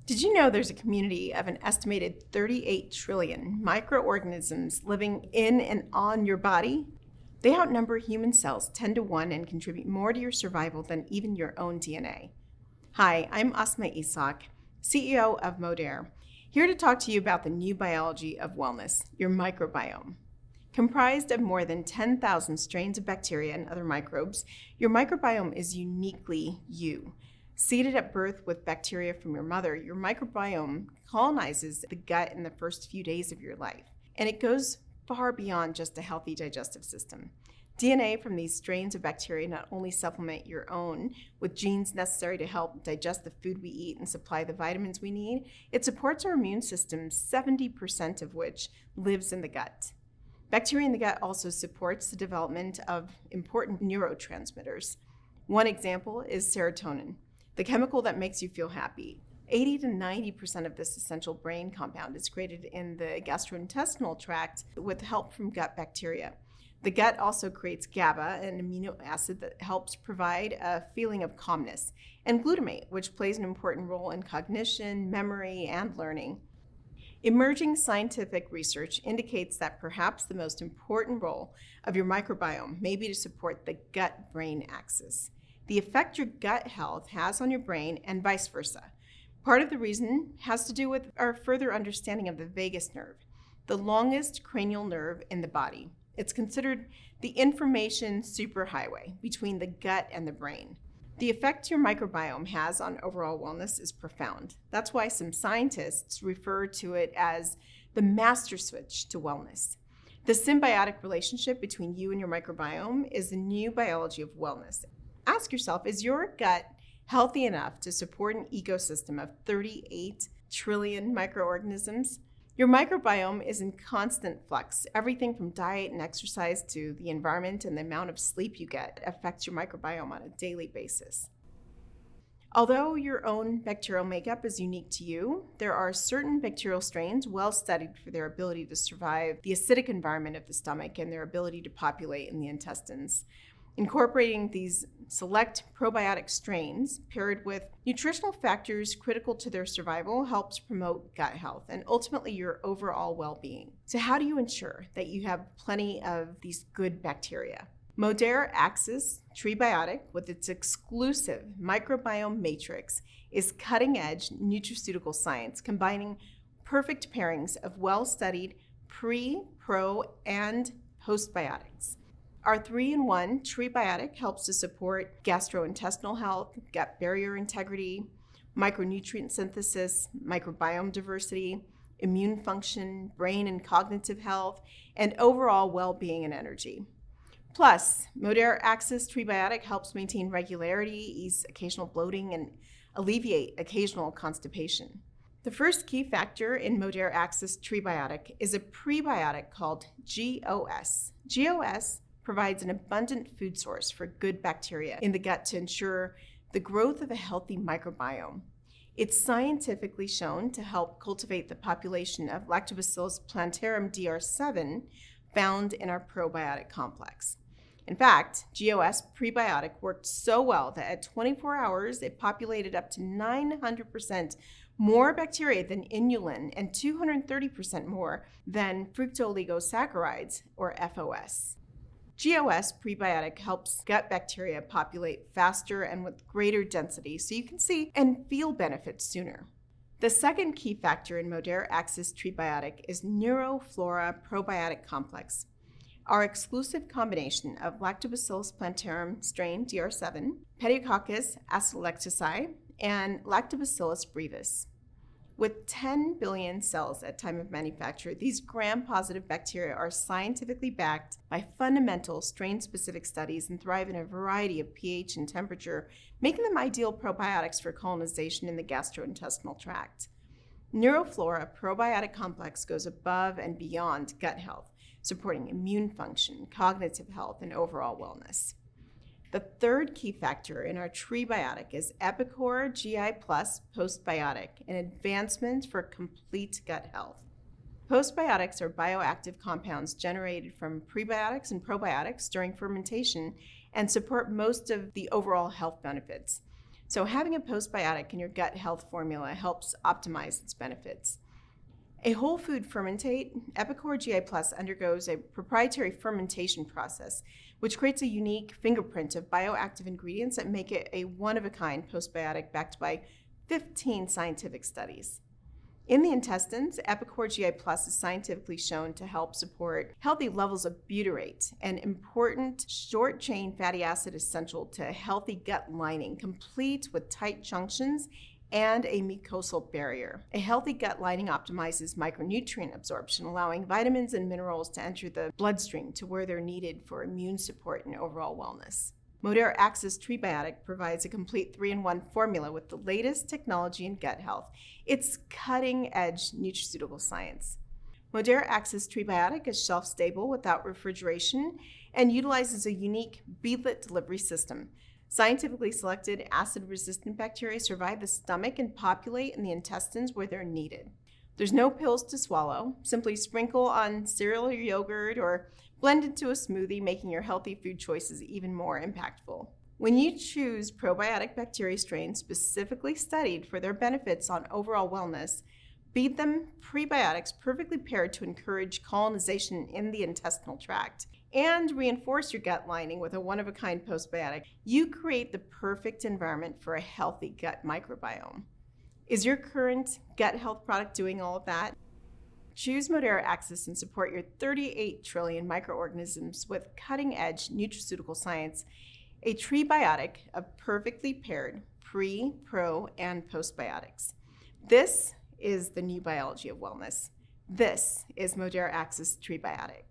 Did you know there's a community of an estimated 38 trillion microorganisms living in and on your body? They outnumber human cells 10 to 1 and contribute more to your survival than even your own DNA. Hi, I'm Asma Isak, CEO of Modere, here to talk to you about the new biology of wellness, your microbiome. Comprised of more than 10,000 strains of bacteria and other microbes, your microbiome is uniquely you. Seeded at birth with bacteria from your mother, your microbiome colonizes the gut in the first few days of your life, and it goes far beyond just a healthy digestive system. DNA from these strains of bacteria not only supplement your own with genes necessary to help digest the food we eat and supply the vitamins we need, it supports our immune system, 70% of which lives in the gut. Bacteria in the gut also supports the development of important neurotransmitters. One example is serotonin, the chemical that makes you feel happy. 80 to 90% of this essential brain compound is created in the gastrointestinal tract with help from gut bacteria. The gut also creates GABA, an amino acid that helps provide a feeling of calmness, and glutamate, which plays an important role in cognition, memory, and learning. Emerging scientific research indicates that perhaps the most important role of your microbiome may be to support the gut-brain axis, the effect your gut health has on your brain, and vice versa. Part of the reason has to do with our further understanding of the vagus nerve, the longest cranial nerve in the body. It's considered the information superhighway between the gut and the brain. The effect your microbiome has on overall wellness is profound. That's why some scientists refer to it as the master switch to wellness. The symbiotic relationship between you and your microbiome is the new biology of wellness. Ask yourself, is your gut healthy enough to support an ecosystem of 38 trillion microorganisms? Your microbiome is in constant flux. Everything from diet and exercise to the environment and the amount of sleep you get affects your microbiome on a daily basis. Although your own bacterial makeup is unique to you, there are certain bacterial strains well studied for their ability to survive the acidic environment of the stomach and their ability to populate in the intestines. Incorporating these select probiotic strains paired with nutritional factors critical to their survival helps promote gut health and ultimately your overall well-being. So how do you ensure that you have plenty of these good bacteria? Modere Axis Trebiotic, with its exclusive microbiome matrix, is cutting-edge nutraceutical science, combining perfect pairings of well-studied pre, pro, and postbiotics. Our 3-in-1 Trebiotic helps to support gastrointestinal health, gut barrier integrity, micronutrient synthesis, microbiome diversity, immune function, brain and cognitive health, and overall well-being and energy. Plus, Modere Axis Trebiotic helps maintain regularity, ease occasional bloating, and alleviate occasional constipation. The first key factor in Modere Axis Trebiotic is a prebiotic called GOS. GOS provides an abundant food source for good bacteria in the gut to ensure the growth of a healthy microbiome. It's scientifically shown to help cultivate the population of Lactobacillus plantarum DR7 found in our probiotic complex. In fact, GOS prebiotic worked so well that at 24 hours, it populated up to 900% more bacteria than inulin and 230% more than fructooligosaccharides, or FOS. GOS prebiotic helps gut bacteria populate faster and with greater density so you can see and feel benefits sooner. The second key factor in Modere Axis Trebiotic is Neuroflora Probiotic Complex. Our exclusive combination of Lactobacillus plantarum strain DR7, Pediococcus acinetoceti, and Lactobacillus brevis. With 10 billion cells at time of manufacture, these gram-positive bacteria are scientifically backed by fundamental strain-specific studies and thrive in a variety of pH and temperature, making them ideal probiotics for colonization in the gastrointestinal tract. Neuroflora Probiotic Complex goes above and beyond gut health, supporting immune function, cognitive health, and overall wellness. The third key factor in our Trebiotic is Epicor GI Plus Postbiotic, an advancement for complete gut health. Postbiotics are bioactive compounds generated from prebiotics and probiotics during fermentation and support most of the overall health benefits. So having a postbiotic in your gut health formula helps optimize its benefits. A whole food fermentate, Epicor GI Plus undergoes a proprietary fermentation process, which creates a unique fingerprint of bioactive ingredients that make it a one-of-a-kind postbiotic backed by 15 scientific studies. In the intestines, Epicor GI Plus is scientifically shown to help support healthy levels of butyrate, an important short-chain fatty acid essential to a healthy gut lining, complete with tight junctions and a mucosal barrier. A healthy gut lining optimizes micronutrient absorption, allowing vitamins and minerals to enter the bloodstream to where they're needed for immune support and overall wellness. Modere Access Trebiotic provides a complete 3-in-1 formula with the latest technology in gut health. It's cutting-edge nutraceutical science. Modere Access Trebiotic is shelf-stable without refrigeration and utilizes a unique beadlet delivery system. Scientifically selected acid-resistant bacteria survive the stomach and populate in the intestines where they're needed. There's no pills to swallow. Simply sprinkle on cereal or yogurt or blend into a smoothie, making your healthy food choices even more impactful. When you choose probiotic bacteria strains specifically studied for their benefits on overall wellness, feed them prebiotics perfectly paired to encourage colonization in the intestinal tract, and reinforce your gut lining with a one-of-a-kind postbiotic, you create the perfect environment for a healthy gut microbiome. Is your current gut health product doing all of that? Choose Modere Access and support your 38 trillion microorganisms with cutting-edge nutraceutical science, a Trebiotic of perfectly paired pre, pro, and postbiotics. This is the new biology of wellness. This is Modere Access Trebiotic.